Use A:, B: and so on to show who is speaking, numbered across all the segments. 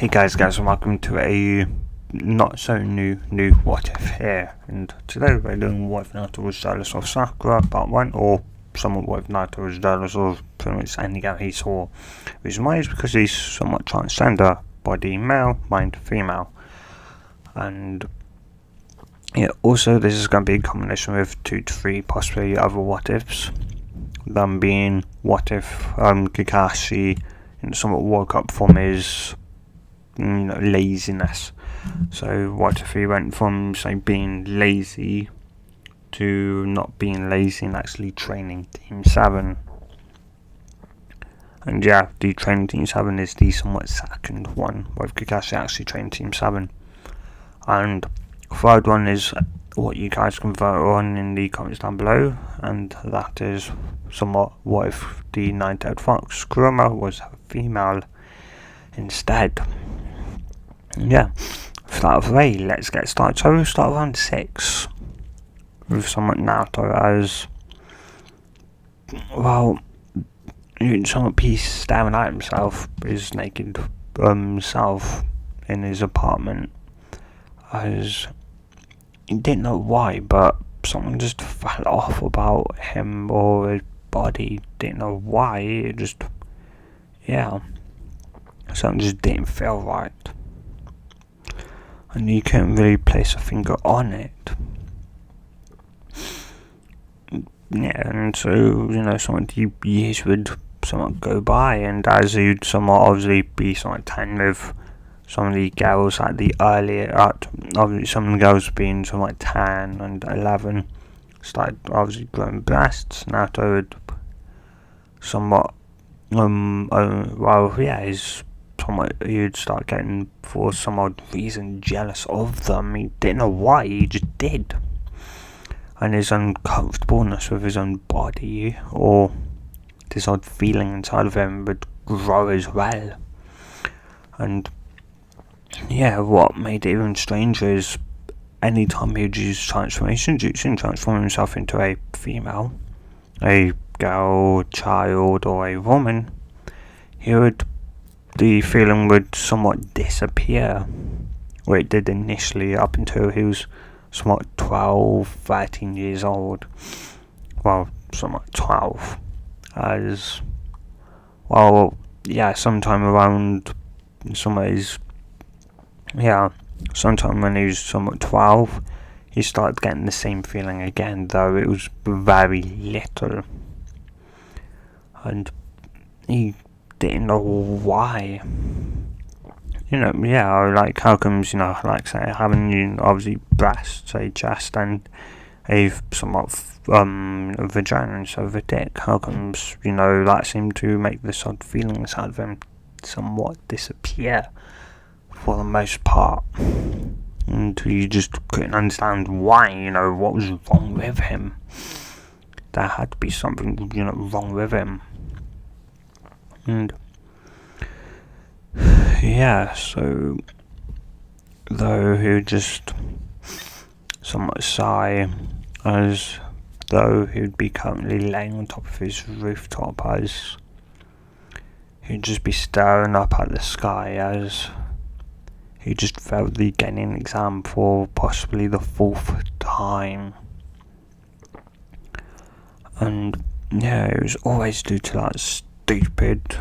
A: Hey guys, and welcome to a not so new What If here. And today we're doing what if Naruto was jealous of Sakura part 1, or somewhat what if Naruto was jealous of pretty much any girl he saw. Reason why is because he's somewhat transgender, body male, mind female. And yeah, also this is going to be a combination with 2 to 3 possibly other what ifs. Them being what if Kakashi somewhat woke up from his laziness. So what if he went from say being lazy to not being lazy and actually training Team 7? And yeah, the training Team 7 is the somewhat second one, where Kakashi actually trained Team 7. And third one is what you guys can vote on in the comments down below, and that is somewhat what if the 9-tailed fox Kurama was a female instead. Yeah, without further ado, let's get started. So we'll start around 6 with somewhat Naruto as well. Somewhat Peace staring at himself, his naked self in his apartment, as he didn't know why, but something just fell off about him or his body. Didn't know why. It just, yeah, something just didn't feel right. And you couldn't really place a finger on it. Yeah, and so, somewhat years would somewhat go by, and as you'd somewhat obviously be somewhat 10 with some of the girls at the earlier, some of the girls being somewhat 10 and 11, started obviously growing breasts. Naruto would somewhat, you'd start getting, for some odd reason, jealous of them. He didn't know why, he just did. And his uncomfortableness with his own body, or this odd feeling inside of him, would grow as well. And yeah, what made it even stranger is anytime he would use transformation jutsu and transform himself into a female, a girl, child, or a woman, the feeling would somewhat disappear, where it did initially up until he was somewhat 12, 13 years old. Well, somewhat 12, as well, yeah, sometime around sometime when he was somewhat 12, he started getting the same feeling again, though it was very little, and he didn't know why. Like how comes, like say having obviously breasts, a chest, and a somewhat vagina instead of a dick, how comes, that seemed to make this odd feeling inside of him somewhat disappear for the most part, and you just couldn't understand why, what was wrong with him. There had to be something, wrong with him. And yeah, so though he would just somewhat sigh, as though he would be currently laying on top of his rooftop, as he'd just be staring up at the sky, as he just failed the gaining exam for possibly the 4th time. And yeah, it was always due to that stupid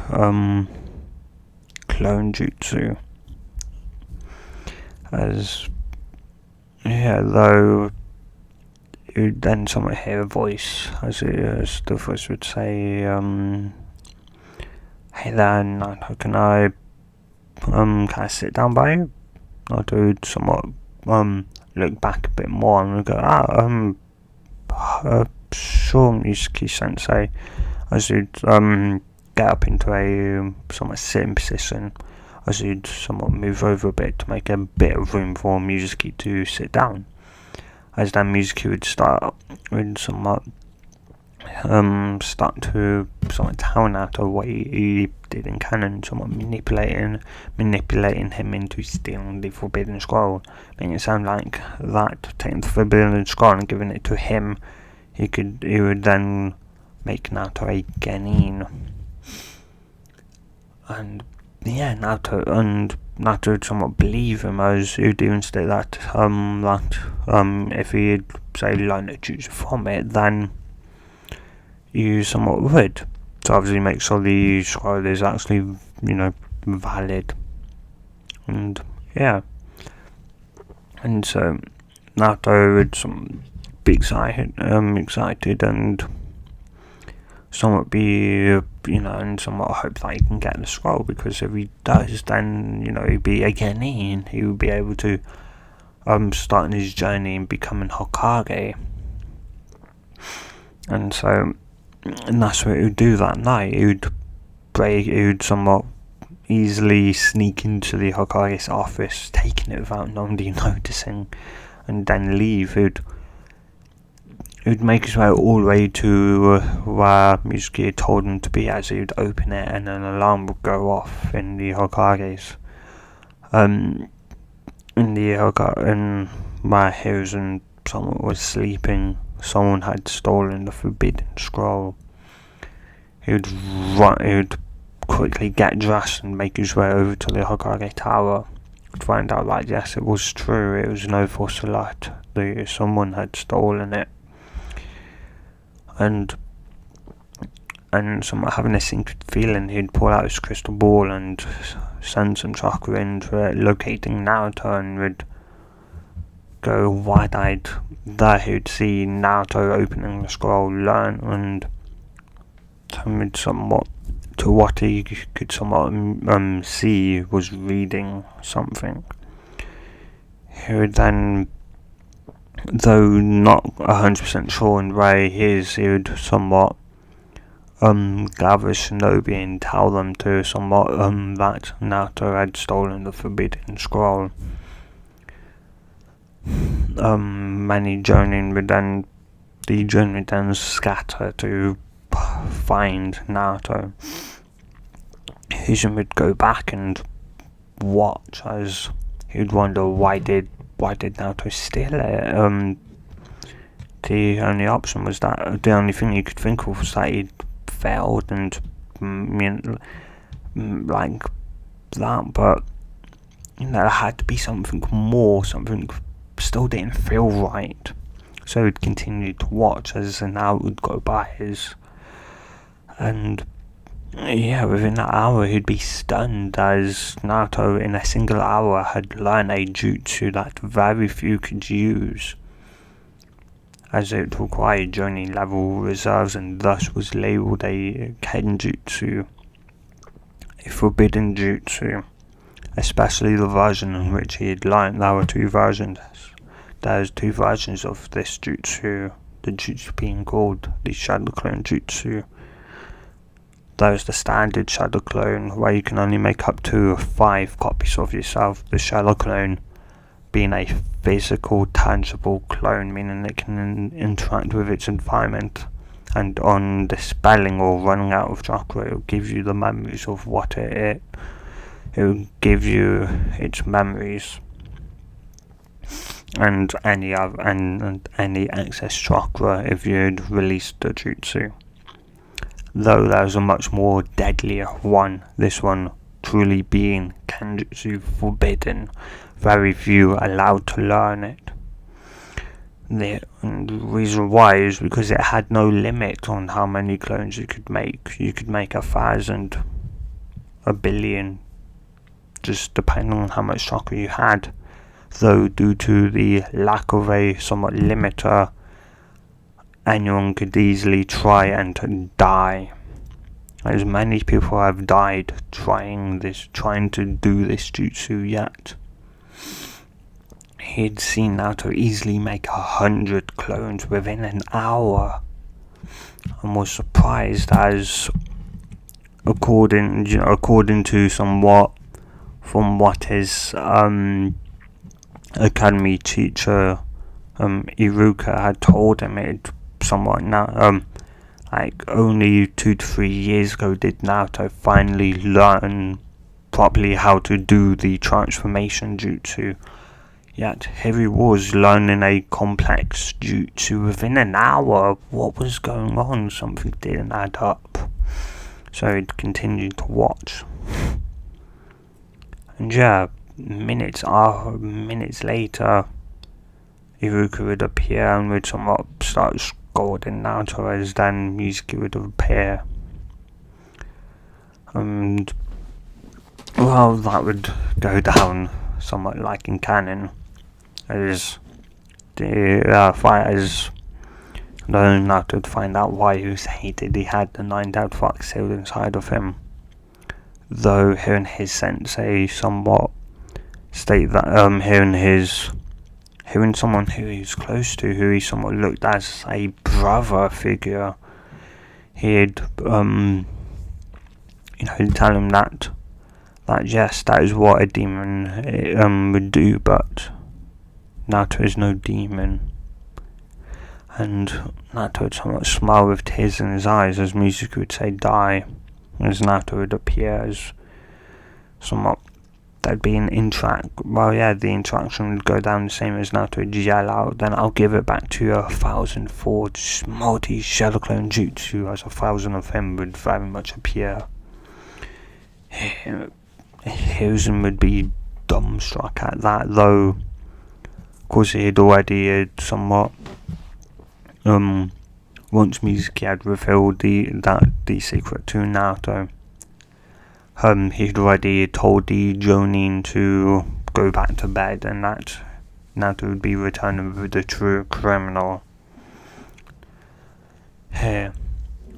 A: clone jutsu, as though you'd then somewhat hear a voice, as the voice would say, hey there, Naruto, can I sit down by you? Naruto would somewhat look back a bit more and would go, sure, Mizuki sensei, as he'd get up into a somewhat sitting position, as he'd somewhat move over a bit to make a bit of room for Mizuki to sit down. As then Mizuki would start to somewhat tell Naruto what he did in canon, somewhat manipulating him into stealing the Forbidden Scroll, making it sound like that, taking the Forbidden Scroll and giving it to him, he would then make Naruto a genin. And yeah, Naruto would somewhat believe him, as he'd even state that if he'd say learn a jutsu from it, then you somewhat would. So obviously make sure the scroll is actually, valid. And yeah. And so Naruto would be excited and somewhat be, and somewhat hope that he can get the scroll, because if he does, then, he'd be a Genin. He would be able to start his journey and becoming Hokage. And so, and that's what he would do that night. He would somewhat easily sneak into the Hokage's office, taking it without nobody noticing, and then leave. He would make his way all the way to where Mizuki had told him to be, as he would open it, and an alarm would go off in the Hokage's. In where Heroes and someone was sleeping, someone had stolen the forbidden scroll. He would quickly get dressed and make his way over to the Hokage Tower to find out that yes, it was true, it was no false alert. Someone had stolen it. And someone having a sinking feeling, he'd pull out his crystal ball and send some chakra into it, locating Naruto, and would go wide-eyed. There he'd see Naruto opening the scroll, learn, and somewhat to what he could somewhat see was reading something. He would then, though not 100% sure in where he is, he would somewhat gather shinobi and tell them to somewhat that Naruto had stolen the forbidden scroll. Many jonin would then scatter to find Naruto. Hijin would go back and watch, as he'd wonder why did Naruto steal it. The only option was that the only thing he could think of was that he'd failed and like that, but there had to be something more. Something still didn't feel right. So he'd continue to watch as an hour would go by, and within that hour he'd be stunned, as Naruto in a single hour had learned a jutsu that very few could use, as it required journey level reserves and thus was labelled a kenjutsu, a forbidden jutsu. Especially the version in which he had learned. There were two versions. There's two versions of this jutsu. The jutsu being called the Shadow Clone Jutsu. There's the standard Shadow Clone, where you can only make up to 5 copies of yourself. The Shadow Clone being a physical, tangible clone, meaning it can interact with its environment, and on dispelling or running out of chakra, it will give you the memories of what it will give you its memories and any excess chakra if you'd released the jutsu. Though there's a much more deadlier one, this one truly being kenjutsu forbidden, very few allowed to learn it. The reason why is because it had no limit on how many clones you could make. You could make 1,000, 1 billion, just depending on how much chakra you had. Though due to the lack of a somewhat limiter, anyone could easily try and die. As many people have died trying to do this jutsu yet. He'd seen Naruto easily make 100 clones within an hour, and was surprised, as according to somewhat from what his academy teacher Iruka had told him, it somewhat like only 2 to 3 years ago did Naruto finally learn properly how to do the transformation jutsu. Yet here he was learning a complex jutsu within an hour. What was going on? Something didn't add up. So he'd continued to watch. And yeah, minutes later, Iruka would appear and would somewhat start scolding Naruto, as then Mizuki would appear. And well, that would go down somewhat like in canon, as the fighters learned Naruto to find out why he was hated. He had the 9-tailed fox sealed inside of him. Though hearing his sensei somewhat state that hearing someone who he was close to, who he somewhat looked as a brother figure, he'd tell him that yes, that is what a demon would do, but Naruto is no demon. And Naruto would somewhat smile with tears in his eyes as Mizuki would say die, as Naruto would appear as somewhat. There'd be an the interaction would go down the same as Naruto would yell out, then I'll give it back to you 1,000 forged multi-shadow clone jutsu, as 1,000 of him would very much appear. Hiruzen would be dumbstruck at that, though of course he had already somewhat once Mizuki had revealed the secret to Naruto, he'd already told the Jonin to go back to bed, and that Naruto would be returning with the true criminal. Here,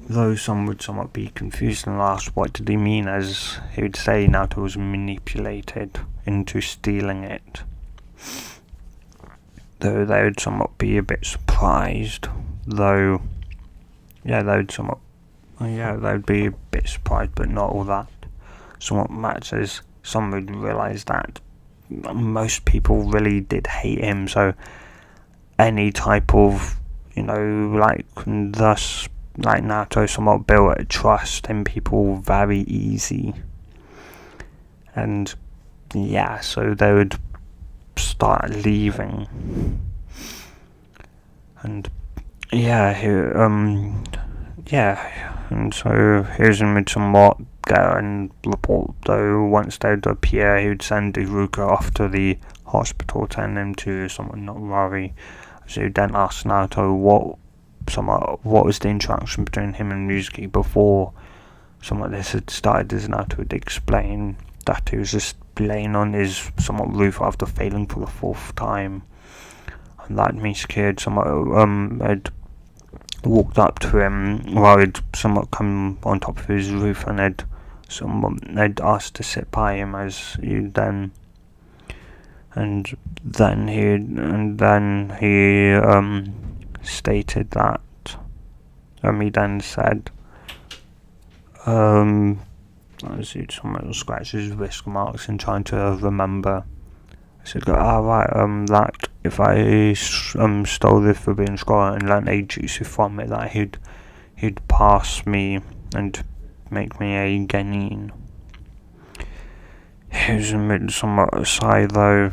A: though some would somewhat be confused and ask what did he mean, as he would say Naruto was manipulated into stealing it. Though they would somewhat be a bit surprised, they'd be a bit surprised, but not all that somewhat much, as some would realise that most people really did hate him, so any type of, like Naruto somewhat built a trust in people very easy. And yeah, so they would start leaving. And and so Hiruzen would somewhat go and report, though once they would appear, he would send Iruka off to the hospital, telling him to somewhat not worry. So he would then ask Naruto what was the interaction between him and Mizuki before somewhat this had started, as Naruto would explain that he was just laying on his somewhat roof after failing for the 4th time, and that Mizuki had somewhat had walked up to him while he'd somewhat come on top of his roof, and they'd asked to sit by him, as he then he stated that he then said as he somewhat scratched his wrist marks and trying to remember. I said, that if I stole the Forbidden Scroll and learned a jutsu from it, that he'd pass me and make me a genin. He was somewhat aside, though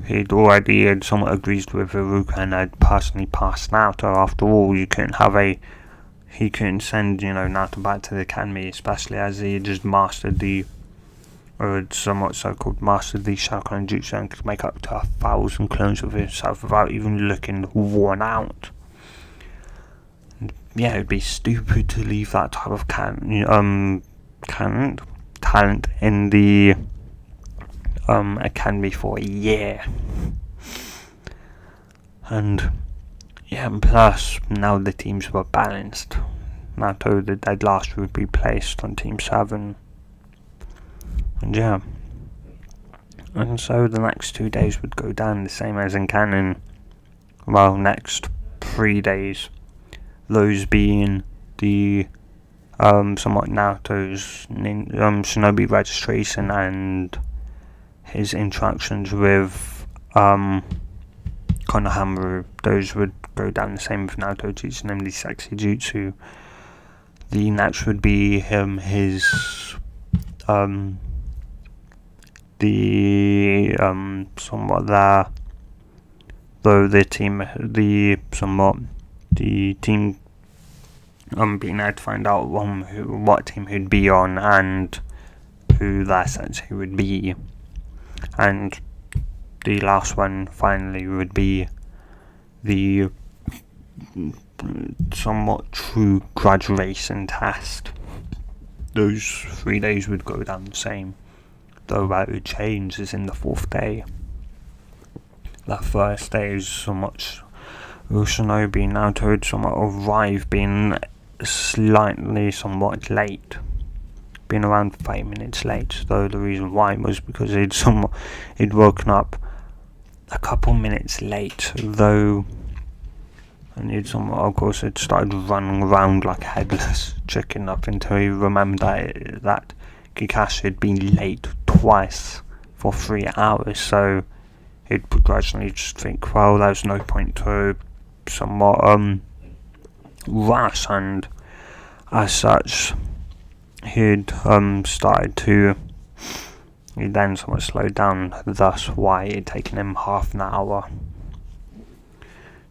A: he'd already somewhat agreed with Iruka and had personally passed Naruto. After all, he couldn't send Naruto back to the academy, especially as he had just mastered the Shaolin Jutsu and could make up to 1,000 clones of himself without even looking worn out. And yeah, it'd be stupid to leave that type of talent in the academy for a year. And yeah, and plus now the teams were balanced. Naruto, the dead last, would be placed on Team 7. And yeah, and so the next 2 days would go down the same as in canon. Well, next 3 days, those being the somewhat Naruto's shinobi registration and his interactions with Konohamaru. Those would go down the same with Naruto teaching him the sexy jutsu. The next would be his somewhat there, though the team being able to find out what team he'd be on, and who their sensei would be. And the last one finally would be the somewhat true graduation test. Those 3 days would go down the same, though that would change is in the 4th day. The first day is somewhat Shinobi Naruto would somewhat arrive, being somewhat late, being around 5 minutes late, though the reason why was because he'd woken up a couple minutes late, though, and he'd somewhat, of course, had started running around like a headless chicken up until he remembered that Kakashi had been late twice for 3 hours, so he'd begrudgingly just think, well, there's no point to somewhat rush, and as such he'd then somewhat slowed down, thus why it had taken him half an hour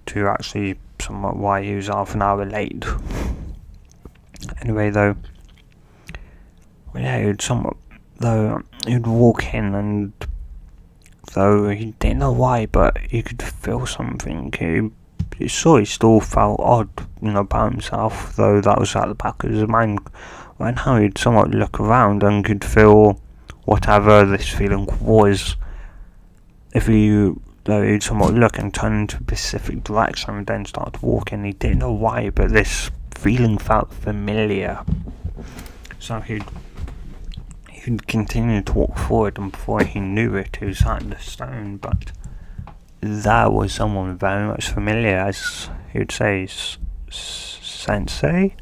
A: to actually somewhat why he was half an hour late. Anyway, though, he'd walk in, and though he didn't know why, but he could feel something. He still felt odd, about himself, though that was at the back of his mind. Right now, he'd somewhat look around and could feel whatever this feeling was. He'd somewhat look and turn into a specific direction and then start walking. He didn't know why, but this feeling felt familiar. So he'd continue to walk forward, and before he knew it, he was at the stone, but there was someone very much familiar, as he would say, Sensei.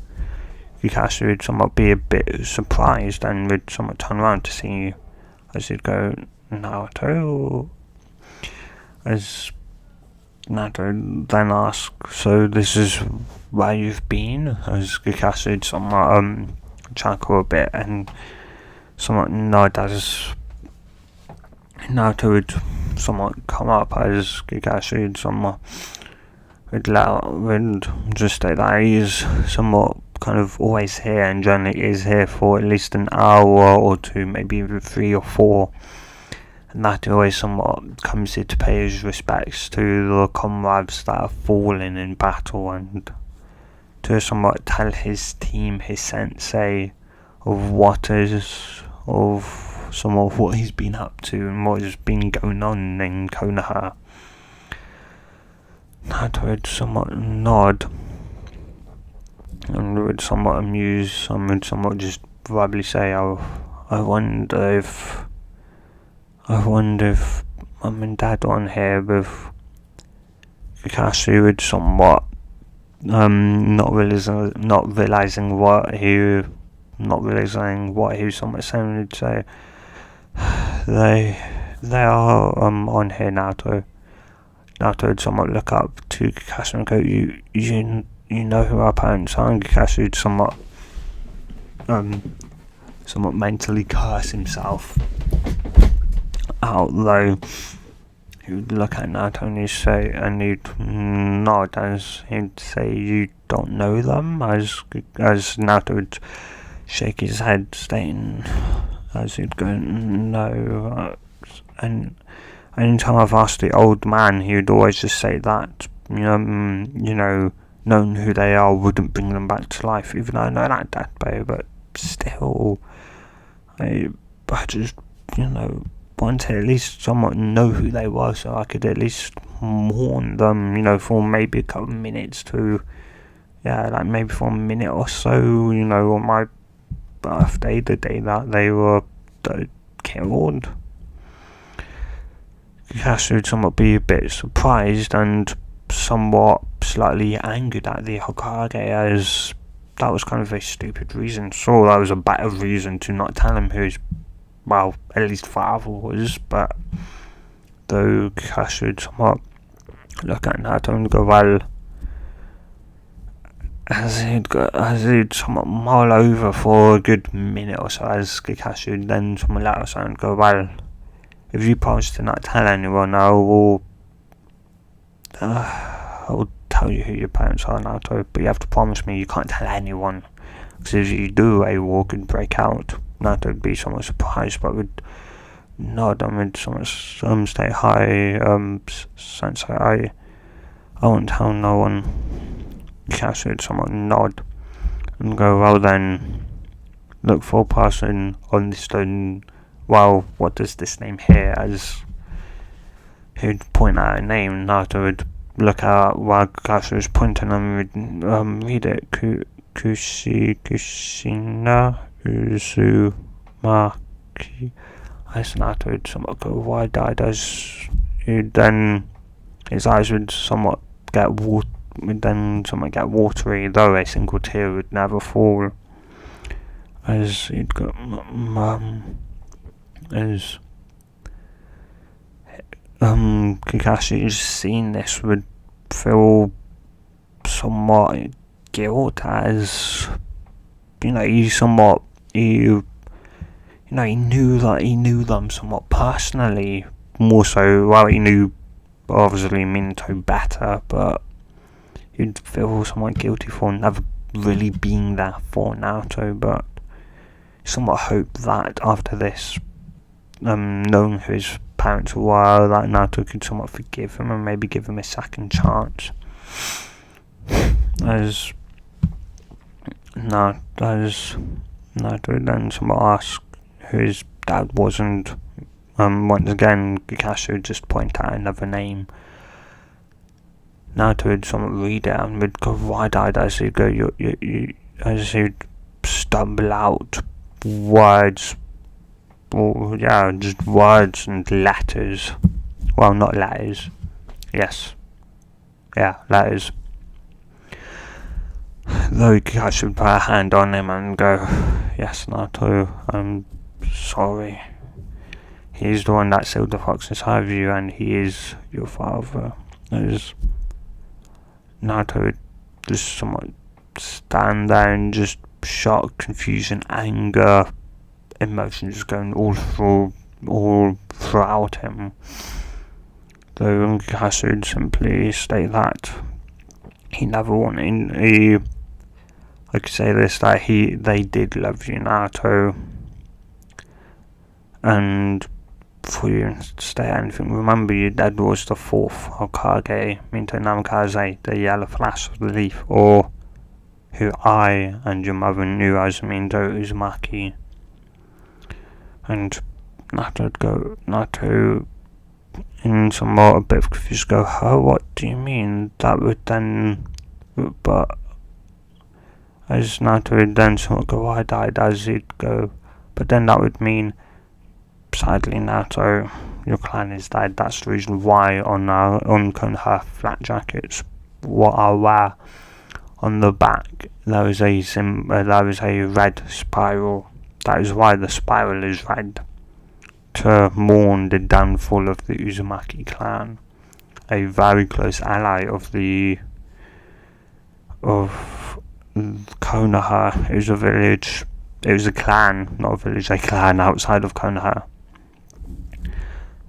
A: Kakashi would somewhat be a bit surprised and would somewhat turn around to see, as he'd go, Naruto, as Naruto then asked, so this is where you've been? As Kakashi would somewhat chuckle a bit and somewhat nod as Naruto would somewhat come up, as Kakashi would just state that he's somewhat kind of always here and generally is here for at least an hour or two, maybe even 3 or 4, and that he always somewhat comes here to pay his respects to the comrades that have fallen in battle, and to somewhat tell his team, his sensei, of some of what he's been up to and what has been going on in Konoha. Naruto would somewhat nod and would somewhat amuse, and would somewhat just probably say, I wonder if Mum and Dad are on here. With Kakashi would somewhat not realizing what he was somewhat saying, would say, they are on here, Naruto. Naruto would somewhat look up to Kakashi and go, you know who our parents are? And Kakashi would somewhat mentally curse himself out, though he would look at Naruto and he'd nod as he'd say, you don't know them? As Naruto would shake his head, stating, as he'd go, no. And anytime I've asked the old man, he would always just say that, knowing who they are wouldn't bring them back to life, even though I know that way, but still, I just, wanted to at least somewhat know who they were, so I could at least mourn them, for maybe a couple of minutes maybe for a minute or so, on my birthday, the day that they were killed. Kakashi would somewhat be a bit surprised and somewhat slightly angered at the Hokage, as that was kind of a stupid reason. So that was a better reason to not tell him who his, at least father was. But though Kakashi would somewhat look at Naruto and go, well, as he'd somewhat mull over for a good minute or so, as Kakashi would then somewhat let us out and go, well, if you promise to not tell anyone, I will tell you who your parents are, Naruto, but you have to promise me you can't tell anyone, because if you do, a war could break out. Naruto would be somewhat surprised, but would nod and would somewhat say hi, sensei, I won't tell no one. Kakashi would somewhat nod and go, well then, look for a person on this stone. Well, what does this name here? As he would point out a name, Naruto would look out while Kakashi was pointing and would read it. Kushina Uzumaki. As Naruto would somewhat go wide-eyed, as then his eyes would somewhat get watery, though a single tear would never fall. As he'd go, as Kakashi, who's seen this, would feel somewhat guilt, as he knew them somewhat personally, more so. Well, he knew obviously Minato better, but he'd feel somewhat guilty for never really being there for Naruto, but somewhat hope that after this, knowing who his parents were, that Naruto could somewhat forgive him and maybe give him a second chance. As Naruto then somewhat asked who his dad was, and once again Kakashi would just point out another name. Naruto would somewhat read it and would go wide-eyed as he'd go, as he'd stumble out words, just words and letters. Well, not letters. Yes. Yeah, letters. Though Kakashi would put a hand on him and go, yes, Naruto, I'm sorry. He's the one that sealed the fox inside of you, and he is your father. As Naruto would just somewhat stand there and just shock, confusion, anger, emotions going all throughout him. Though Kakashi would simply state that he never wanted, I could say this, that they did love you, Naruto, and for you to state anything, remember your dad was the fourth Hokage, Minato Namikaze, the yellow flash of the leaf, or who I and your mother knew as Minato Uzumaki. And Naruto in somewhat a bit of confusion go, what do you mean? That would then, but as Naruto would then somewhat go wide-eyed as he'd go, but then that would mean, sadly Naruto, your clan is dead. That's the reason why on Konoha flat jackets, what I wear on the back, there is a red spiral. That is why the spiral is red, to mourn the downfall of the Uzumaki clan, a very close ally of Konoha. It was a village. It was a clan, not a village, a clan outside of Konoha.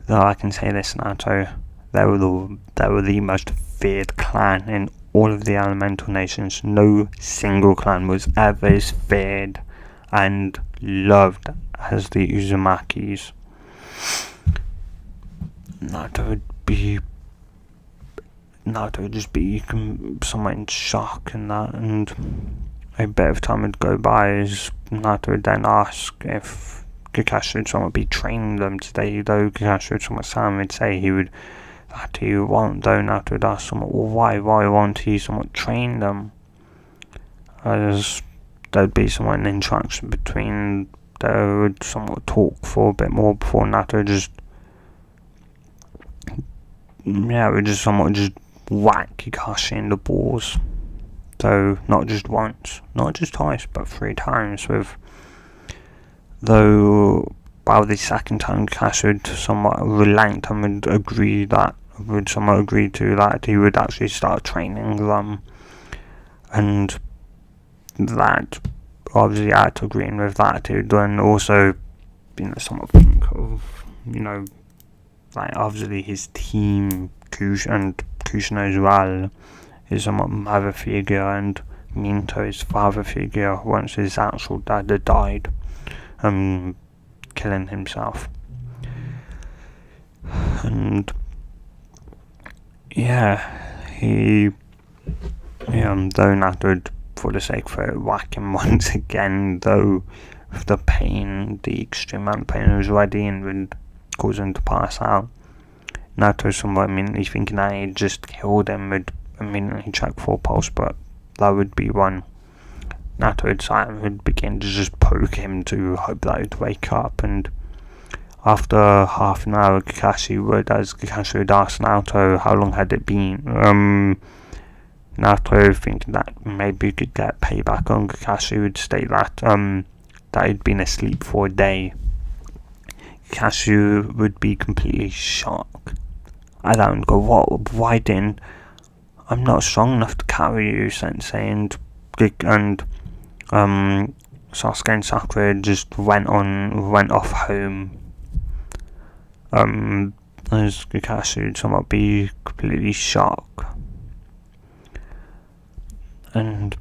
A: Though I can say this, Naruto, they were the most feared clan in all of the elemental nations. No single clan was ever as feared and loved as the Uzumakis. Naruto would just be somewhat in shock and that, and a bit of time would go by as Naruto would then ask if Kakashi would somewhat be training them today, though Kakashi would somewhat say he won't, though Naruto would ask somewhat, well, why won't he somewhat train them? As there'd be somewhat an interaction between, they would somewhat talk for a bit more before Naruto would just somewhat just whack Kakashi in the balls. Though not just once, not just twice, but 3 times though by the second time Kakashi would somewhat relent and would somewhat agree to that he would actually start training them, and that obviously after agreeing with that he would then also somewhat think of like obviously his team, Kushina as well, his somewhat mother figure, and Minato his father figure once his actual dad had died. killing himself. And he though Naruto, for the sake of it, whack him once again, though the pain, the extreme amount of pain was already in, would cause him to pass out. Naruto somewhat immediately thinking that he just killed him, would immediately check for a pulse, but that would be one. Naruto would begin to just poke him to hope that he'd wake up, and after half an hour, Kakashi would ask Naruto how long had it been. Naruto, thinking that maybe he could get payback on Kakashi, would state that that he'd been asleep for a day. Kakashi would be completely shocked. And I would go, what? Why didn't? I'm not strong enough to carry you, Sensei. And Sasuke and Sakura just went off home. As Kakashi would somewhat be completely shocked. And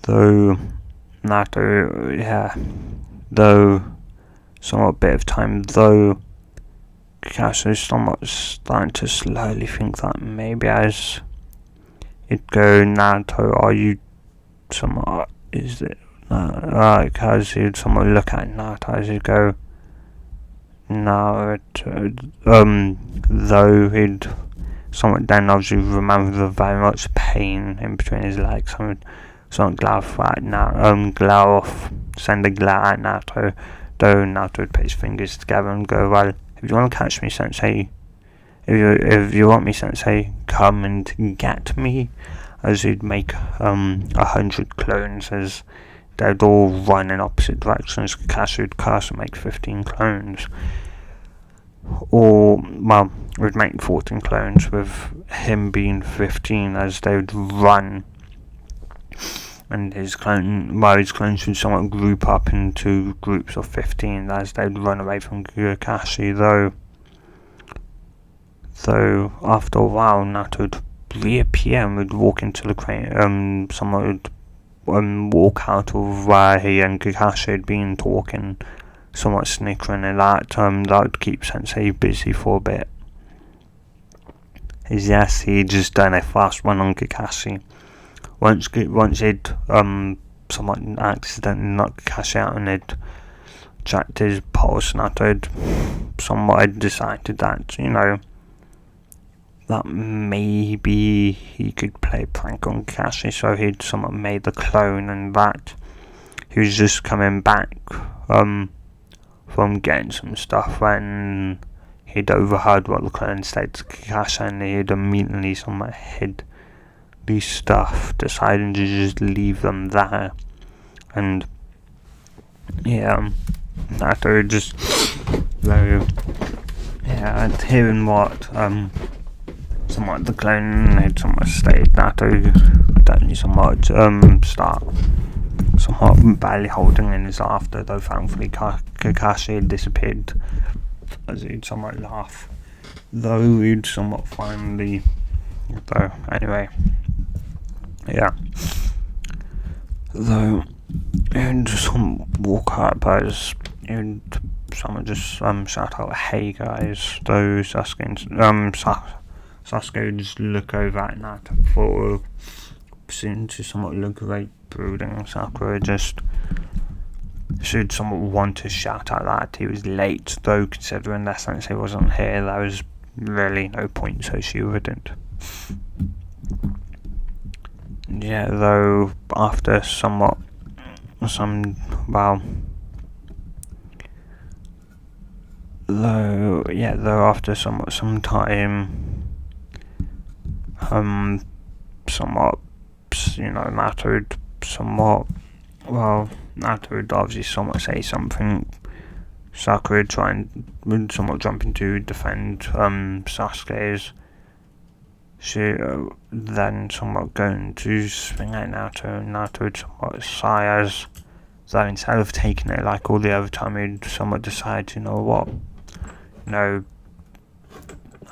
A: though Naruto, though somewhat bit of time, though Kakashi is somewhat starting to slowly think that maybe as it go, Naruto, are you somewhat, is it, because he'd somewhat look at Naruto as he'd go, Naruto, though he'd somewhat then obviously remember the very much pain in between his legs, somewhat glare off, send a glare at Naruto, though Naruto would put his fingers together and go, well, if you want to catch me, Sensei, if you want me, Sensei, come and get me, as he'd make 100 clones, as they'd all run in opposite directions. Kakashi would curse and make 15 clones. Or, well, would make 14 clones, with him being 15, as they would run. And his clones would somewhat group up into groups of 15, as they would run away from Kakashi, though after a while, Naruto would reappear and would walk into the crane, someone would walk out of where he and Kakashi had been talking, somewhat snickering, and that would keep Sensei busy for a bit. Yes, he'd just done a fast one on Kakashi. Once he'd somewhat accidentally knocked Kakashi out and had checked his pulse, Naruto had somewhat decided that, that maybe he could play a prank on Kakashi, so he'd somewhat made the clone, and that he was just coming back from getting some stuff when he'd overheard what the clone said to Kakashi, and he'd immediately somewhat hid these stuff, deciding to just leave them there. And Naruto just hearing what somewhat the clone had somewhat stated, Naruto definitely somewhat start somewhat barely holding in his laughter, though thankfully Kakashi had disappeared, as he'd somewhat laugh, though he'd somewhat finally, though anyway, though he'd just walk up as he'd someone just shout out, hey guys, though Sasuke would just look over at Naruto for seemed to somewhat look very brooding. Sakura should somewhat want to shout out that he was late, though considering that Sensei wasn't here, there was really no point, so she wouldn't. Though after after some time, Naruto would obviously somewhat say something. Sakura would somewhat jump in to defend Sasuke's. She then somewhat going to swing at Naruto, and Naruto would somewhat sigh, as though instead of taking it like all the other time, he'd somewhat decide,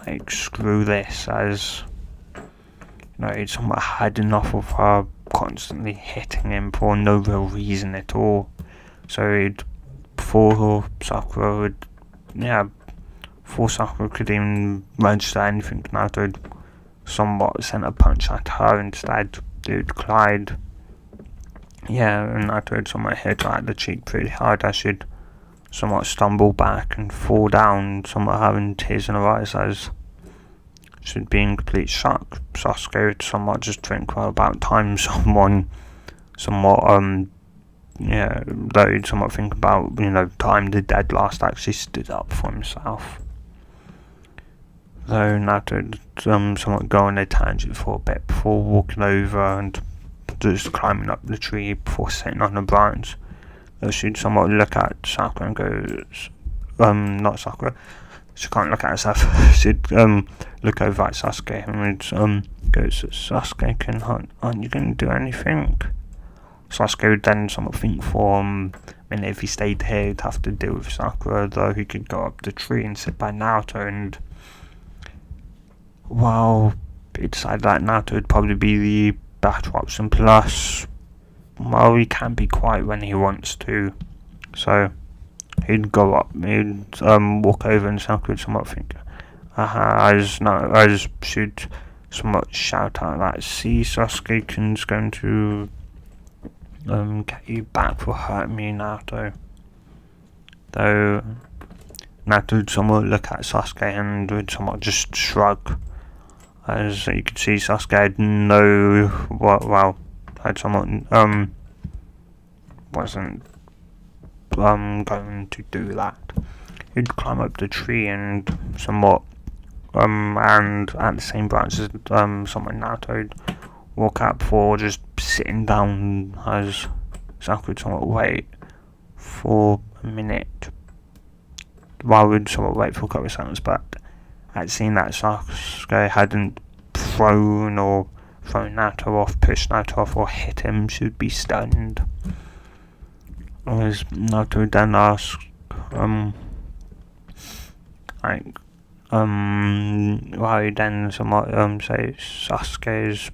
A: like screw this, as he'd somewhat had enough of her constantly hitting him for no real reason at all. So before Sakura could even register anything, Naruto would somewhat sent a punch at her instead. Dude Clyde. Yeah, and Naruto would somewhat hit her at the cheek pretty hard as she'd somewhat stumble back and fall down, somewhat having tears in her eyes as she'd be in complete shock. Sasuke would somewhat just think, well, about time someone though he'd somewhat think about, time the dead last actually stood up for himself. Though Naruto would somewhat go on a tangent for a bit before walking over and just climbing up the tree before sitting on a branch. Though she'd somewhat look at Sakura and go, not Sakura, she can't look at herself, she'd look over at Sasuke and would go, Sasuke, aren't you going to do anything? Sasuke would then somewhat think for a minute if he stayed here he'd have to deal with Sakura, though he could go up the tree and sit by Naruto, and well, he decided that Naruto would probably be the better option, plus well, he can be quiet when he wants to, so he'd go up, he'd walk over, and Sakura would somewhat think, as she'd somewhat shout out that, see, Sasuke-kun's going to get you back for hurting me, Naruto. Though Naruto would somewhat look at Sasuke and would somewhat just shrug, as you could see Sasuke wasn't going to do that. He'd climb up the tree and somewhat and at the same branch as someone Naruto would walk out before just sitting down, as Sakura would somewhat wait for a minute. While we'd somewhat wait for a couple of seconds, but at seeing that Sasuke hadn't thrown Naruto off, pushed Naruto off, or hit him, she would be stunned. As Naruto would then ask, while he then somewhat say Sasuke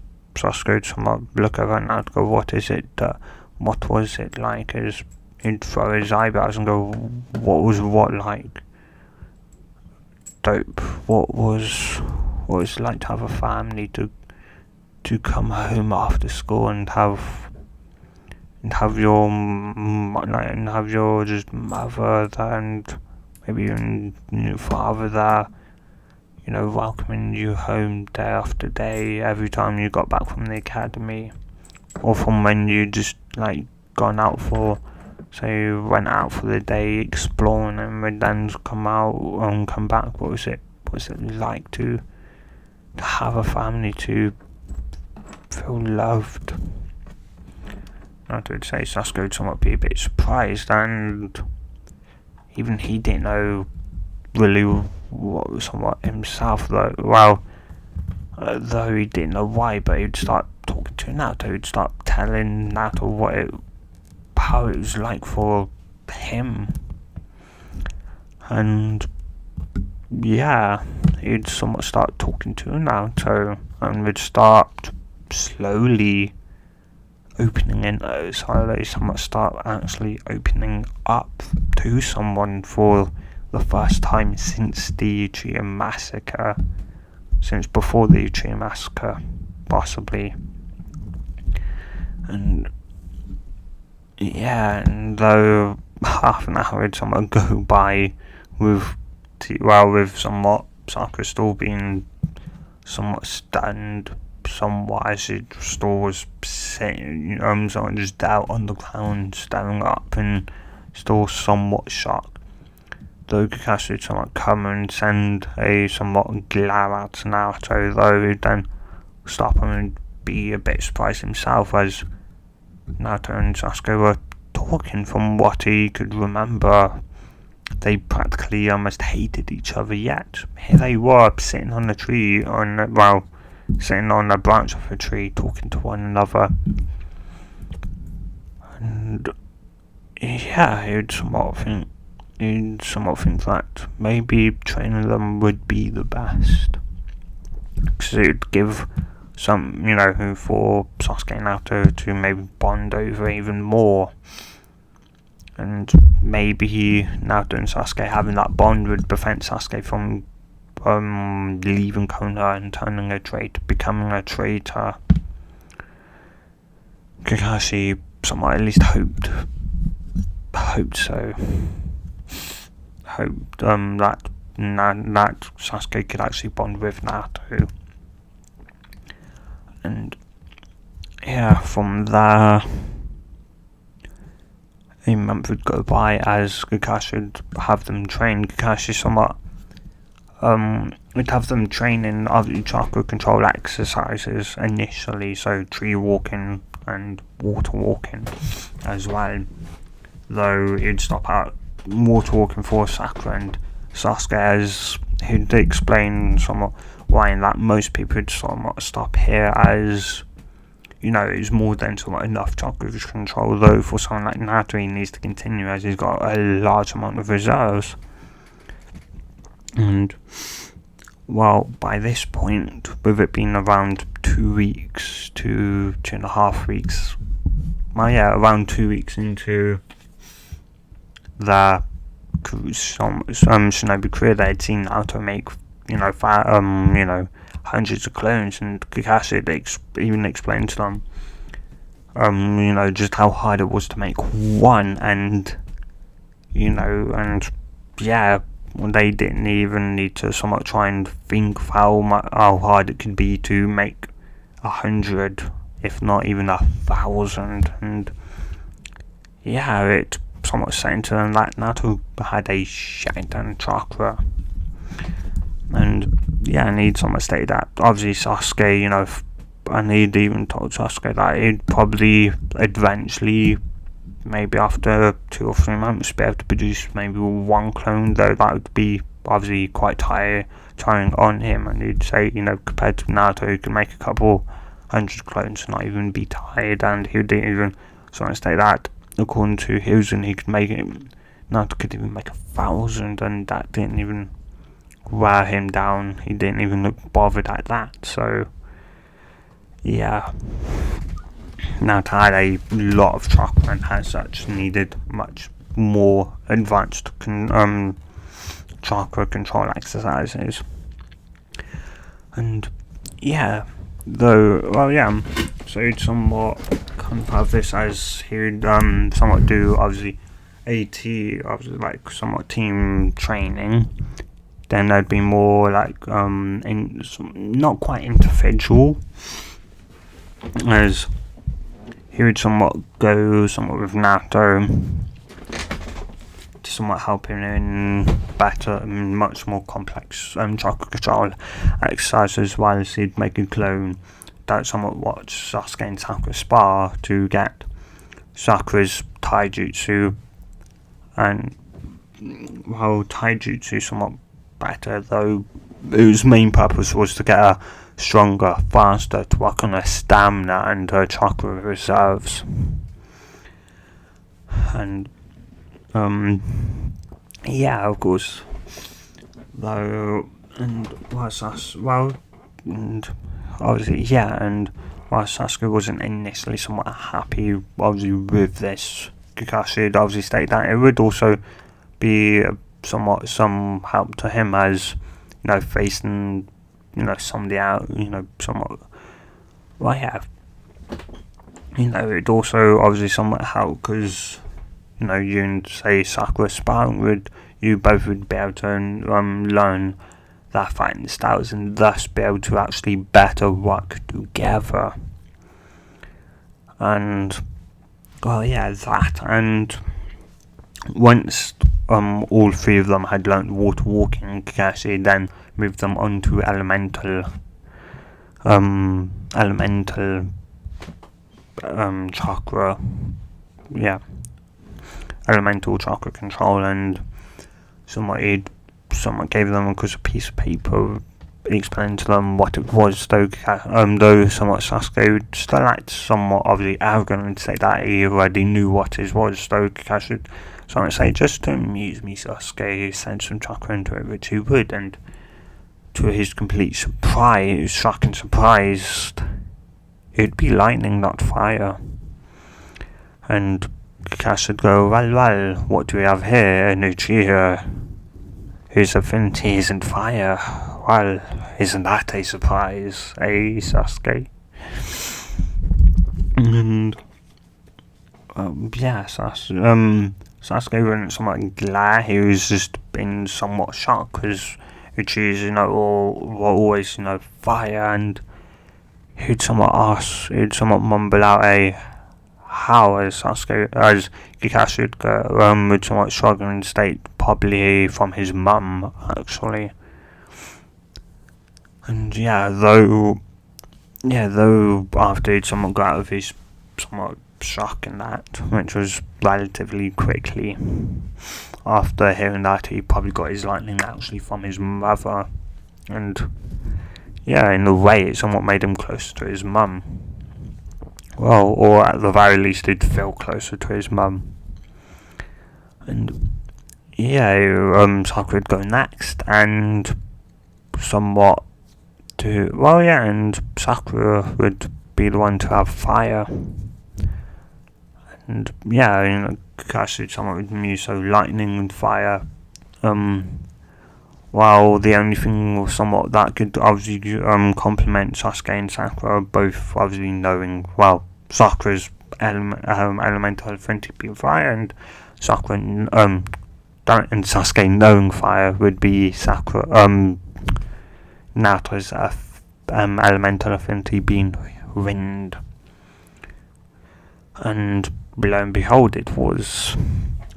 A: would somewhat look over and Naruto go, what was it like? As he'd throw his eyebrows and go, what was what like? Dope. What was it like to have a family, to come home after school and have your just mother there, and maybe even your father there, welcoming you home day after day every time you got back from the academy, or from when you just went out for the day exploring and would then come out and come back. What was it like to have a family, to feel loved? I would say Sasuke would somewhat be a bit surprised, and even he didn't know really what was somewhat himself, though he didn't know why, but he'd start talking to Naruto, he'd start telling Naruto how it was like for him, and yeah, he'd somewhat start talking to Naruto and would start slowly start actually opening up to someone for the first time since the Uchiha massacre, since before the Uchiha massacre, possibly. And yeah, and though half an hour would somewhat go by with somewhat Sakura still being somewhat stunned, somewhat as she still was sitting, someone just out on the ground staring up and still somewhat shocked. Though Kakashi would somewhat come and send a somewhat glare out to Naruto, though he'd then stop him and be a bit surprised himself, as Naruto and Sasuke were talking. From what he could remember, they practically almost hated each other, yet here they were sitting on a tree, sitting on a branch of a tree talking to one another. And yeah, he'd somewhat think that maybe training them would be the best, because it would give for Sasuke and Naruto to maybe bond over even more. And maybe Naruto and Sasuke having that bond would prevent Sasuke from leaving Konoha and becoming a traitor. Kakashi somewhat at least hoped so. Hoped that Sasuke could actually bond with Naruto. And yeah, from there, a month would go by as Kakashi would have them train. Kakashi somewhat would have them train in other chakra control exercises initially, so tree walking and water walking as well. Though he'd stop out water walking for Sakura and Sasuke, as he'd explain somewhat why in that most people would somewhat stop here, as it's more than somewhat enough chakra control, though for someone like Naruto he needs to continue as he's got a large amount of reserves. And well, by this point, with it being around 2 weeks to 2.5 weeks, around 2 weeks into the Shinobi career, they had seen Naruto make hundreds of clones, and Kakashi even explained to them just how hard it was to make one, and they didn't even need to somewhat try and think of how hard it could be to make 100, if not even 1,000. And it somewhat saying to them that Naruto had a shit ton chakra. And he'd somewhat stated that obviously Sasuke, and he'd even told Sasuke that he'd probably eventually, maybe after 2 or 3 months, be able to produce maybe one clone, though that would be obviously quite tiring on him. And he'd say, compared to Naruto, who could make a couple 100 clones and not even be tired, and he didn't even state that according to Hiruzen he could make it, Naruto could even make 1,000, and that didn't even wear him down. He didn't even look bothered at that. So Naruto had a lot of chakra and as such needed much more advanced chakra control exercises. And so he'd somewhat kind of have this as he'd somewhat do obviously like somewhat team training. Then there'd be more like not quite individual, as he would somewhat go with Naruto to somewhat help him in better and much more complex chakra control exercises, while he'd make a clone that somewhat watch Sasuke and Sakura spar to get Sakura's taijutsu, and while taijutsu somewhat better, though whose main purpose was to get her stronger, faster, to work on her stamina and her chakra reserves. And of course, though, and while Sasuke wasn't initially somewhat happy obviously with this, Kakashi had obviously stated that it would also be somewhat some help to him, as facing somebody out, somewhat it'd also obviously somewhat help, because you and say Sakura sparring you both would be able to learn their fighting styles and thus be able to actually better work together. And that, and once all three of them had learnt water walking, Kakashi then moved them on to elemental chakra, elemental chakra control. And someone gave them a piece of paper, explained to them what it was, though somewhat Sasuke would still act somewhat obviously arrogant and say that he already knew what it was, though Kakashi would somewhat say, just to amuse me, Sasuke, send some chakra into it, which he would. And to his complete surprise, shock and surprise, it'd be lightning, not fire. And Kakashi would go, well, what do we have here? And Uchiha, whose affinity isn't fire. Well, isn't that a surprise, eh, Sasuke? And Sasuke wasn't somewhat glad. He was just in somewhat shocked because Uchiha's, were always, fire, and he'd somewhat mumble out a how, as Kakashi would go, with somewhat struggling state, probably from his mum, actually. And though after he'd somewhat got out of his somewhat shock and that, which was relatively quickly, after hearing that, he probably got his lightning actually from his mother, and in a way it somewhat made him closer to his mum. Well, or at the very least he'd feel closer to his mum. And Sakura would go next, and and Sakura would be the one to have fire. And Kakashi somewhat would use lightning and fire. While the only thing somewhat that could obviously complement Sasuke and Sakura, both obviously knowing, Sakura's elemental affinity being fire, and Sakura and Sasuke knowing fire would be Sakura Naruto's elemental affinity being wind. And lo and behold, it was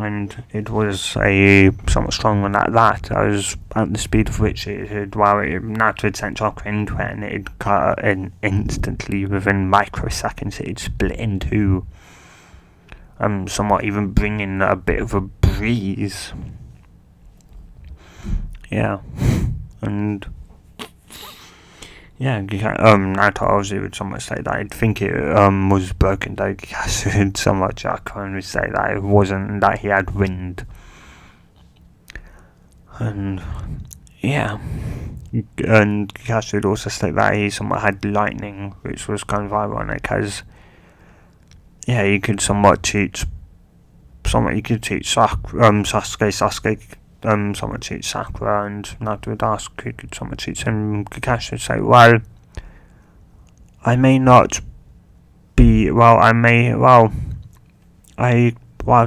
A: a somewhat strong one at that. I was at the speed of which Naruto had sent Sakura into it, and it cut, and instantly within microseconds it split into somewhat even bringing a bit of a breeze. And Naruto obviously would somewhat say that I'd think it was broken, though Kakashi would somewhat joke and would say that it wasn't, and that he had wind. And and Kakashi would also state that he somewhat had lightning, which was kind of ironic, as you could somewhat teach Sasuke somewhat cheat Sakura, and Naruto would ask who could somewhat cheat him. Kakashi would say,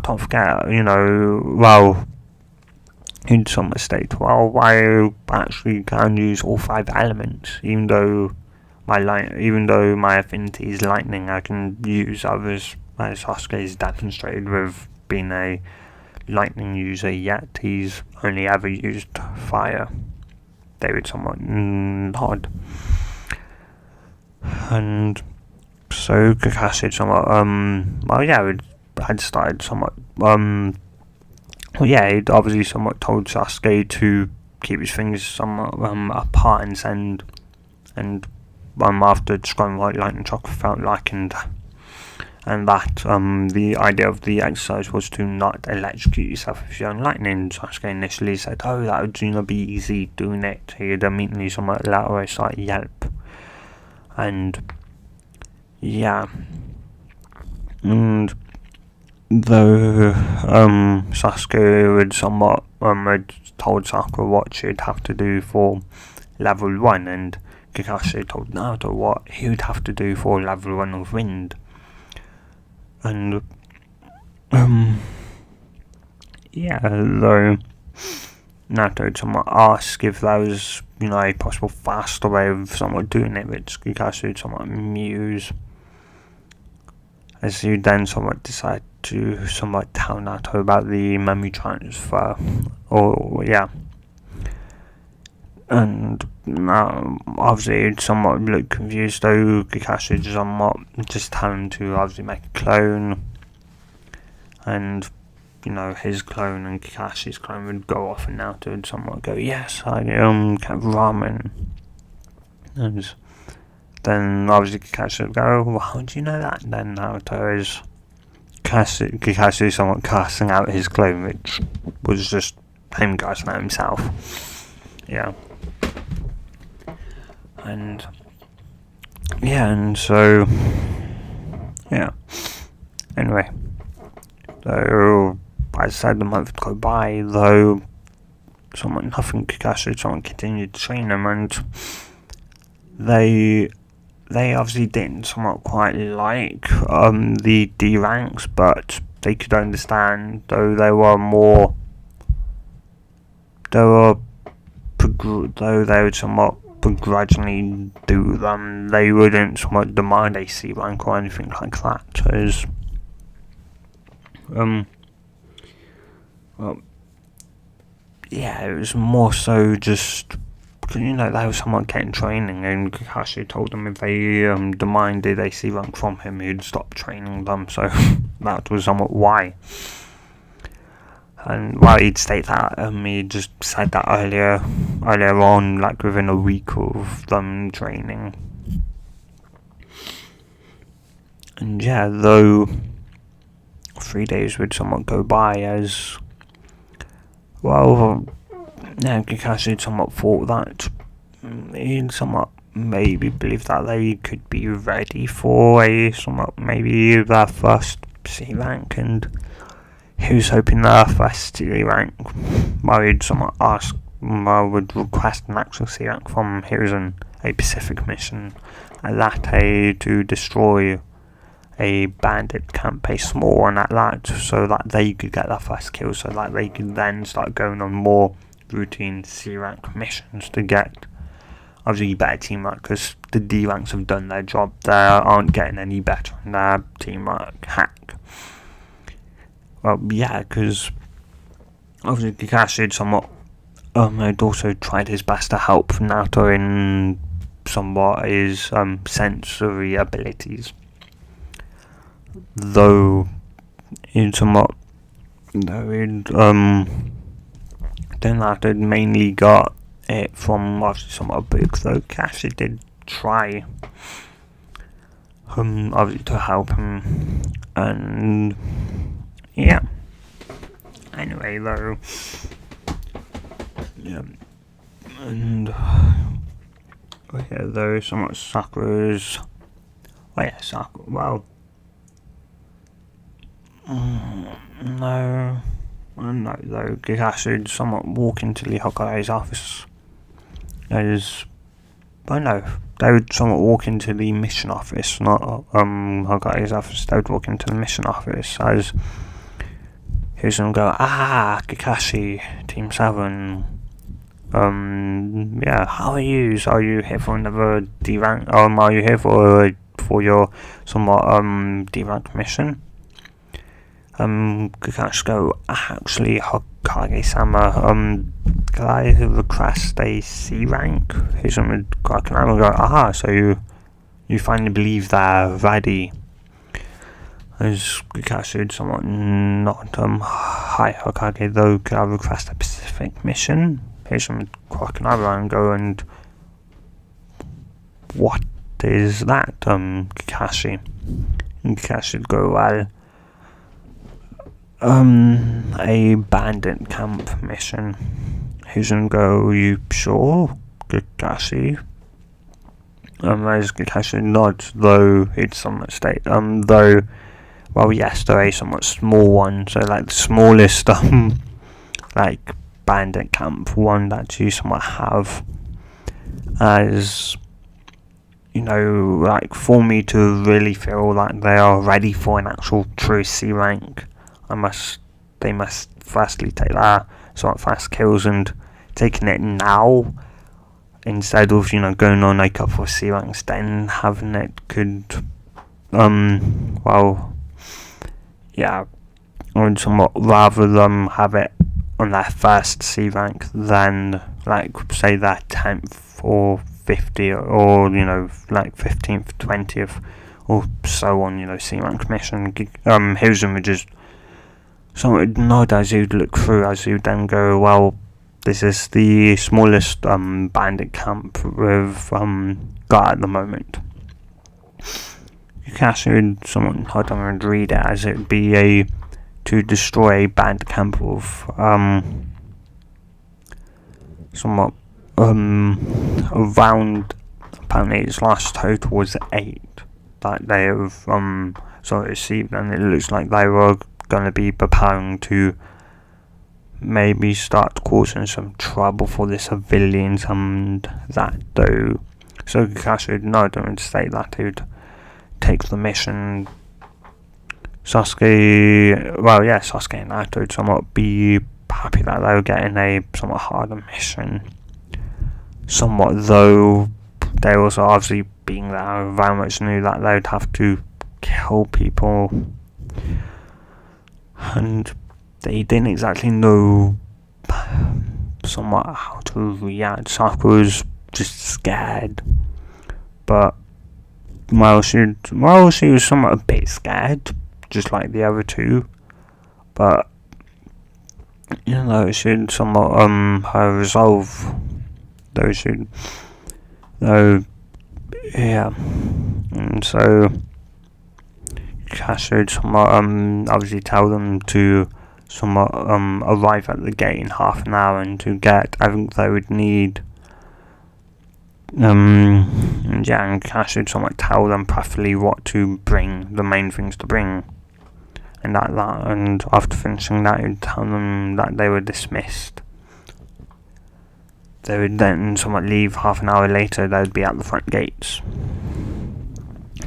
A: don't forget, he'd somewhat state, I actually can use all 5 elements, even though my affinity is lightning, I can use others, as Sasuke has demonstrated with being a lightning user, yet he's only ever used fire. They would somewhat nod. And so Kakashi somewhat had started somewhat he'd obviously somewhat told Sasuke to keep his fingers somewhat apart and after describing what lightning chakra felt like, and that the idea of the exercise was to not electrocute yourself with your own lightning. Sasuke initially said, that would be easy doing it. He'd immediately somewhat let out a slight yelp. And though Sasuke would somewhat had told Sakura what she'd have to do for level 1, and Kakashi told Naruto what he would have to do for level 1 of wind. And though Naruto would somewhat ask if there was a possible faster way of somewhat doing it, which Kakashi would somewhat muse, as he would then somewhat decide to somewhat tell Naruto about the memory transfer, and obviously he'd somewhat look confused, though Kakashi would somewhat just tell him to obviously make a clone, and his clone and Kakashi's clone would go off, and Naruto would somewhat go, yes, I kept ramen. And then obviously Kakashi would go, how do you know that? And then Naruto is Kakashi somewhat casting out his clone, which was just him casting out himself. And yeah, and so yeah. Anyway, so I said the month would go by, though nothing Kakashi, someone continued to train them, and they obviously didn't somewhat quite like the D ranks, but they could understand, though they were more, though they would somewhat begrudgingly do them, they wouldn't somewhat demand a C rank or anything like that, as well, yeah, it was more so just, they were somewhat getting training, and Kakashi told them if they demanded a C rank from him, he'd stop training them, so that was somewhat why. And while he'd state that, he just said that earlier on, like within a week of them training. And yeah, though 3 days would somewhat go by, as well, yeah, Kakashi somewhat thought that he somewhat maybe believed that they could be ready for a somewhat maybe their first C rank, and he was hoping their first C rank, well, he'd somewhat would request an actual C rank from Hiruzen, a Pacific mission, at that to destroy a bandit camp, a small one at that, so that they could get their first kill, so that they could then start going on more routine C rank missions to get obviously better teamwork, because the D ranks have done their job. They aren't getting any better in their teamwork hack. Well, yeah, because obviously Kakashi had somewhat had also tried his best to help Naruto in somewhat his sensory abilities, though in somewhat Naruto mainly got it from obviously somewhat a book, though Kakashi did try obviously to help him, and yeah. Anyway, though, yeah, and yeah, though somewhat Sakura's, Sakura, well, no, though Kakashi would somewhat walk into the Hokage's office, as, they would somewhat walk into the mission office, not Hokage's office. They would walk into the mission office, as here's them go, Kakashi, Team 7, yeah, how are you? So are you here for another D rank, are you here for your somewhat D rank mission? Kakashi go, actually, Hokage-sama, can I request a C rank? Here's them would go, so you finally believe they're ready. As Kakashi would somewhat not, hi Hokage, though, could I request a specific mission? Here's some Crocodile and go, and what is that, Kakashi? And Kakashi would go, well, a bandit camp mission. Here's some go, you sure, Kakashi? As Kakashi nods, though he'd somewhat state, though, well, yes, they're a somewhat small one, so like the smallest, like, bandit camp one that you somewhat have, as, like, for me to really feel like they are ready for an actual true C rank, they must firstly take their somewhat fast kills, and taking it now, instead of, going on a couple of C ranks, then having it could, well, yeah, I would somewhat rather them have it on their first C rank than, like, say their 10th or 50th, or, like 15th, 20th, or so on, C rank mission. Hiruzen would just somewhat nod as you'd look through, as you'd then go, well, this is the smallest bandit camp we've got at the moment. Kakashi would somewhat nod and read it, as it would be to destroy a bandit camp of somewhat around apparently its last total was 8 that they have sort of received, and it looks like they were going to be preparing to maybe start causing some trouble for the civilians, and that though. So Kakashi would know them and state that he would take the mission. Sasuke and Naruto would somewhat be happy that they were getting a somewhat harder mission. Somewhat though, they also obviously being there very much knew that they would have to kill people, and they didn't exactly know somewhat how to react. Sakura was just scared, but she was somewhat a bit scared, just like the other two, but she had somewhat her resolve, and so Cash would somewhat obviously tell them to somewhat arrive at the gate in half an hour, and to get, I think they would need and Cash would somewhat tell them preferably what to bring, the main things to bring, and and after finishing that, he would tell them that they were dismissed. They would then somewhat leave. Half an hour later, they would be at the front gates,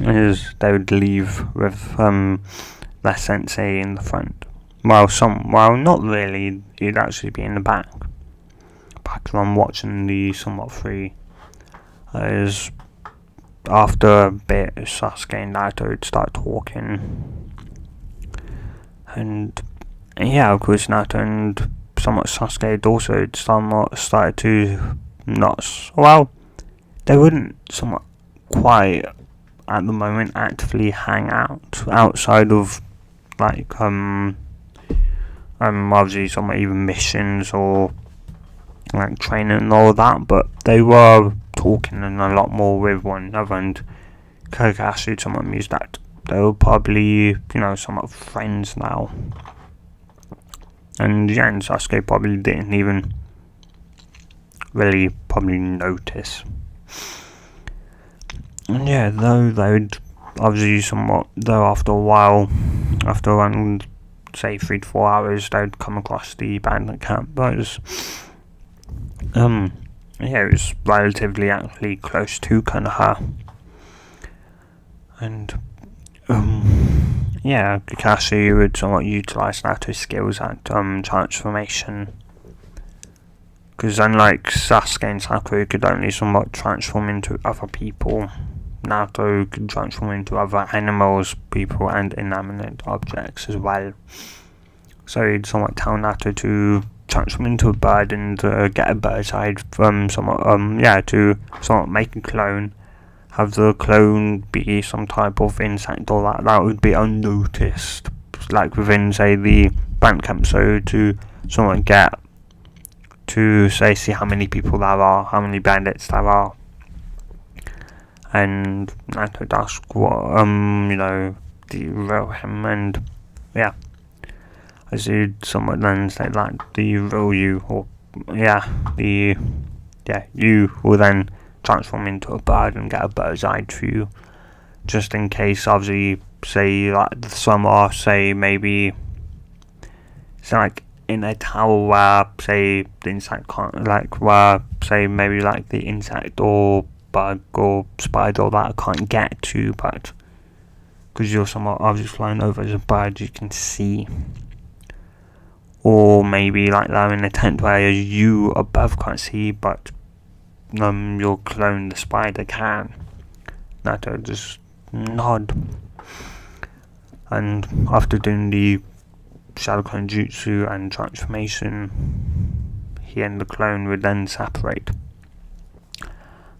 A: as they would leave with their sensei in the front. Well, not really. He'd actually be in the back of them watching the somewhat free. As after a bit, Sasuke and Naruto would start talking, and of course Naruto and somewhat Sasuke had also started to they wouldn't somewhat quite at the moment actively hang out outside of obviously somewhat even missions or training and all that, but they were talking and a lot more with one another, and Kakashi somewhat mused that they were probably somewhat friends now, and and Sasuke probably didn't even really probably notice. And though they would obviously somewhat, though after a while, after around say 3 to 4 hours, they would come across the abandoned camp. But it was it was relatively actually close to Konoha, and Kakashi would somewhat utilize Naruto's skills at transformation, because unlike Sasuke and Sakura, who could only somewhat transform into other people, Naruto could transform into other animals, people, and inanimate objects as well. So he'd somewhat tell Naruto to transform into a bird and get a bird's eye from to somewhat make a clone. Have the clone be some type of insect or that would be unnoticed, like within say the bank camp, so to somewhat get to see how many people there are, how many bandits there are, and Naruto would ask what derail him, and as he'd somewhat then say that derail you, or you will then transform into a bird and get a bird's eye view, just in case obviously say some are say maybe in a tower where say the insect can't where say maybe the insect or bug or spider or that can't get to, but because you're somewhat obviously flying over as a bird you can see, or maybe they're in a tent where you above can't see, but your clone the spider can. Naruto just nod, and after doing the shadow clone jutsu and transformation, he and the clone would then separate,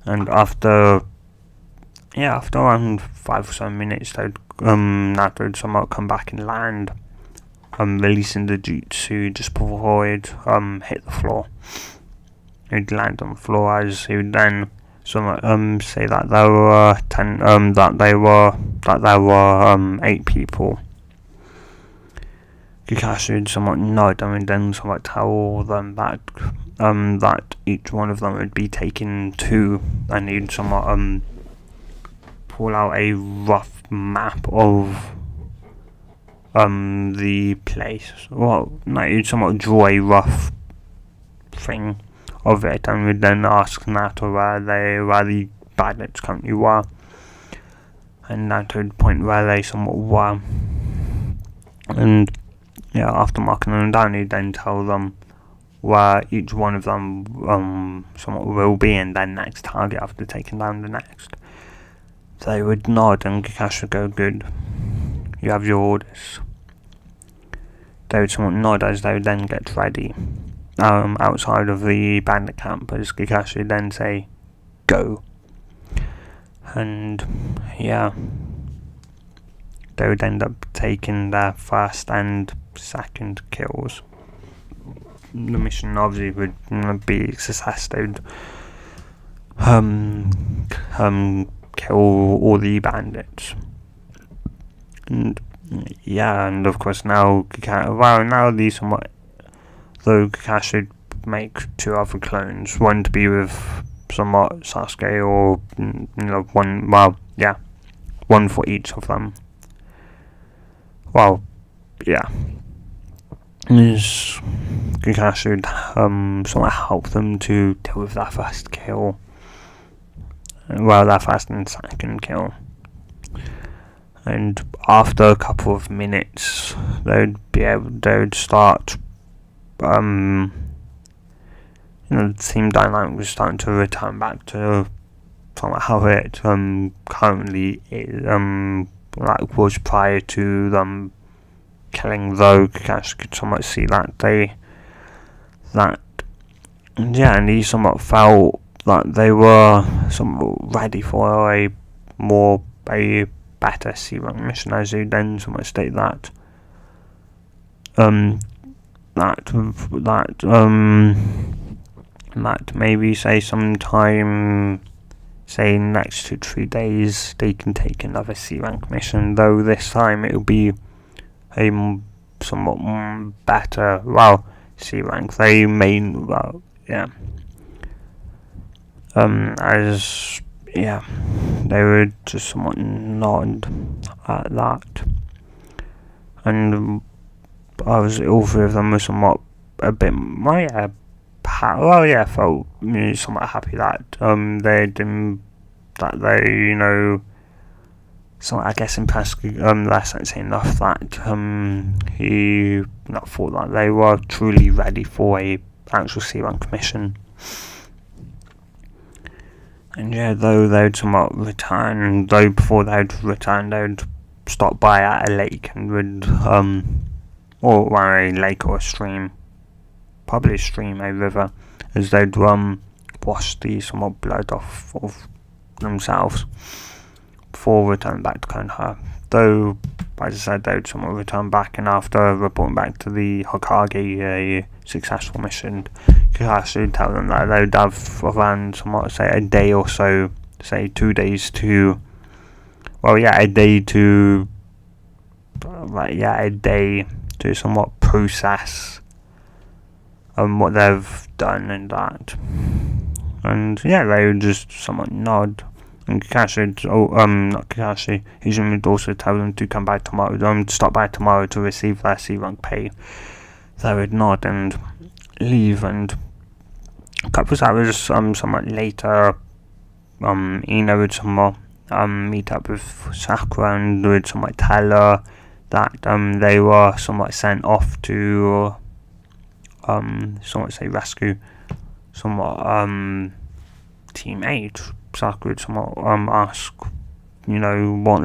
A: and after around 5 or so minutes Naruto would somewhat come back and land, releasing the jutsu just before it hit the floor. He'd land on the floor, as he would then somewhat say that there were 8 people, Kakashi would somewhat nod and then somewhat tell them that each one of them would be taken to, and he'd somewhat pull out a rough map of the place. Well, no, he'd somewhat draw a rough thing of it, and would then ask Naruto where the bandits currently were, and Naruto would point where they somewhat were, and yeah, after marking them down, he'd then tell them where each one of them somewhat will be in their next target after taking down the next. They would nod and Kakashi would go, "Good, you have your orders." They would somewhat nod as they would then get ready outside of the bandit camp, as Kakashi would then say, "Go." And yeah, they would end up taking their first and second kills. The mission obviously would be a success. They would kill all the bandits, and yeah, and of course now Kakashi would make 2 other clones, one to be with somewhat Sasuke, or one for each of them. Well, yeah, is Kakashi would somewhat help them to deal with their first kill. Well, their first and second kill. And after a couple of minutes, they would start, the team dynamic was starting to return back to how it currently is, was prior to them killing, though Kakashi could somewhat see and he somewhat felt that they were somewhat ready for a better C-rank mission, as he then somewhat state that maybe say sometime, say next 2 to 3 days, they can take another C-rank mission, though this time it will be a somewhat better, C-rank. They may, they would just somewhat nod at that, and all 3 of them were somewhat a bit, felt somewhat happy that somewhat, I guess, impressed less enough that he not thought that they were truly ready for a actual C-rank mission. And yeah, though they'd somewhat return, before they'd return, they'd stop by at a lake and would, or a lake or a stream, probably a stream, a river, as they'd wash the somewhat blood off of themselves before returning back to Konoha. Though, as I said, they'd somewhat return back, and after reporting back to the Hokage a successful mission, Kakashi would tell them that they would have around somewhat, say, a day or so, say 2 days to, a day to somewhat process what they've done and that. And yeah, they would just somewhat nod. And Kakashi would also tell them to come by tomorrow, stop by tomorrow to receive their C-rank pay. They would nod and leave, and a couple of hours somewhat later, Ino would somewhat meet up with Sakura and would somewhat tell her that they were somewhat sent off to somewhat say rescue somewhat Team 8. Sakura would somewhat ask, what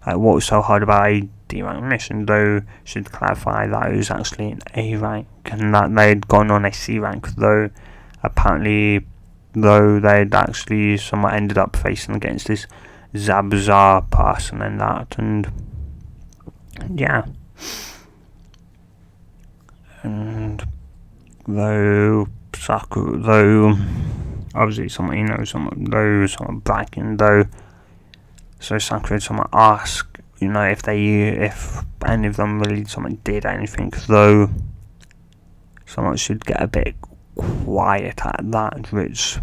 A: was so hard about a D-rank mission, though should clarify that it was actually an A rank and that they'd gone on a C rank, though they'd actually somewhat ended up facing against this Zabzar person and that, and yeah. And though obviously somewhat bragging, though, so Sakura would somewhat ask, you know, if any of them really someone did anything, though someone should get a bit quiet at that, which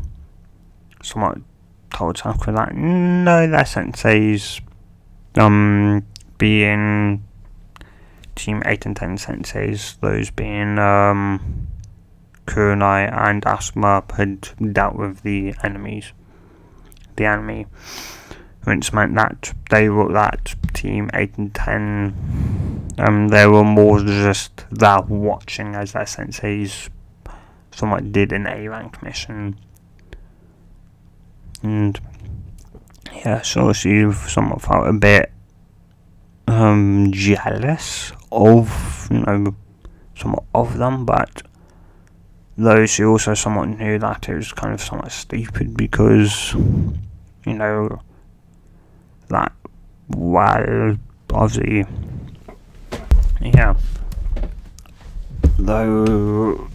A: someone told Sakura that no, their senseis, being Team 8 and 10 senseis, those being Kunai and Asuma, had dealt with the enemy, which meant that they were that Team 8 and 10, they were more just there watching as their senseis somewhat did an A rank mission. And yeah, so she somewhat felt a bit jealous of, you know, somewhat of them, but though she also somewhat knew that it was kind of somewhat stupid, because, you know, that while obviously, yeah, though,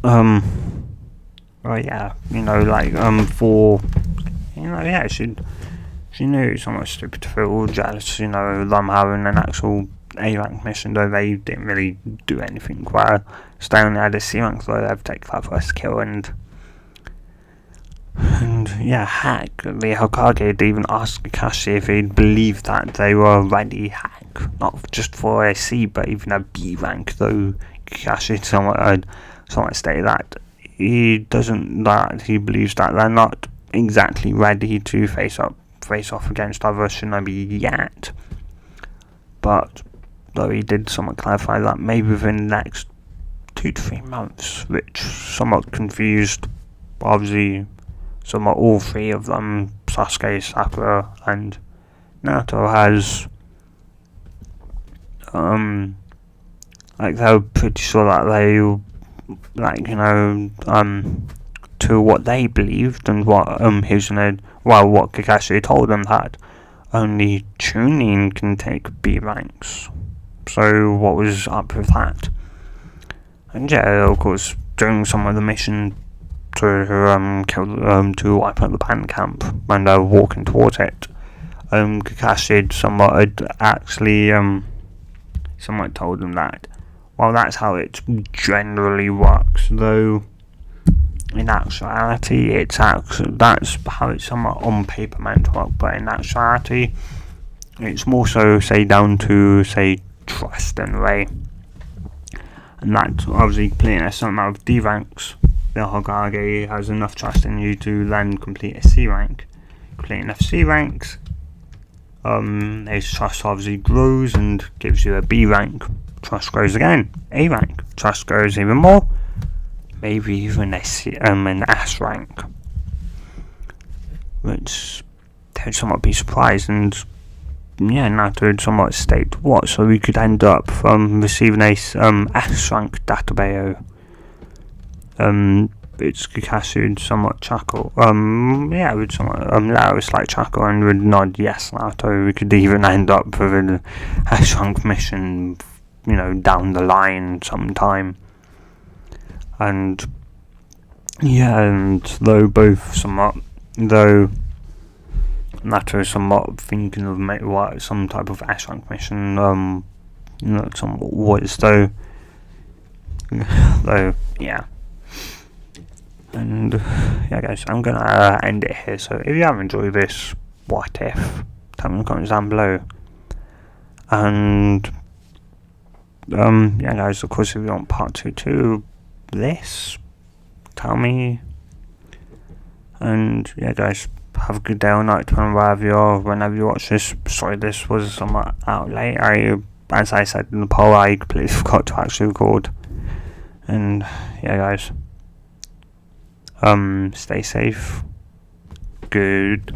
A: well, yeah, you know, like, for, you know, yeah, she knew it was somewhat stupid to feel jealous, you know, them having an actual A rank mission, though they didn't really do anything well. So they only had a C rank, though they've taken that first kill, and yeah, heck, the Hokage even asked Kakashi if he'd believe that they were ready, heck, not just for a C, but even a B rank, though Kakashi somewhat stated that he believes that they're not exactly ready to face off against other shinobi yet, but though he did somewhat clarify that maybe within the next 2 to 3 months, which somewhat confused, obviously, somewhat all three of them, Sasuke, Sakura, and Naruto, has, like, they were pretty sure that they, like, you know, to what they believed, and what, what Kakashi told them, that only Chunin can take B ranks. So what was up with that? And yeah, of course, during some of the mission to to wipe out the band camp, and walking towards it, Kakashi had actually somewhat told them that, well, that's how it generally works, though in actuality that's how it's somewhat on paper meant to work, but in actuality it's more so, say, down to, say, trust in a way, and that obviously completing a certain amount of D ranks, the Hokage has enough trust in you to then complete a C rank. Completing enough C ranks, his trust obviously grows and gives you a B rank. Trust grows again, A rank. Trust grows even more, maybe even an S rank, which they'd somewhat be surprised, and yeah, Naruto would somewhat state what, so we could end up receiving a S rank database. It's Kakashi would somewhat chuckle. Yeah, would somewhat allow a slight chuckle and would nod yes, Naruto. We could even end up with an S rank mission, you know, down the line sometime. And yeah, and though Naruto is somewhat thinking of some type of S rank mission, you know, somewhat was, though yeah. And yeah, guys, I'm gonna end it here. So if you have enjoyed this what if, tell me in the comments down below. And yeah, guys, of course, if you want part 2 to this, tell me. And yeah, guys, have a good day or night whenever you watch this. Sorry, this was somewhat out late. As I said in the poll, I completely forgot to actually record. And yeah, guys, stay safe. Good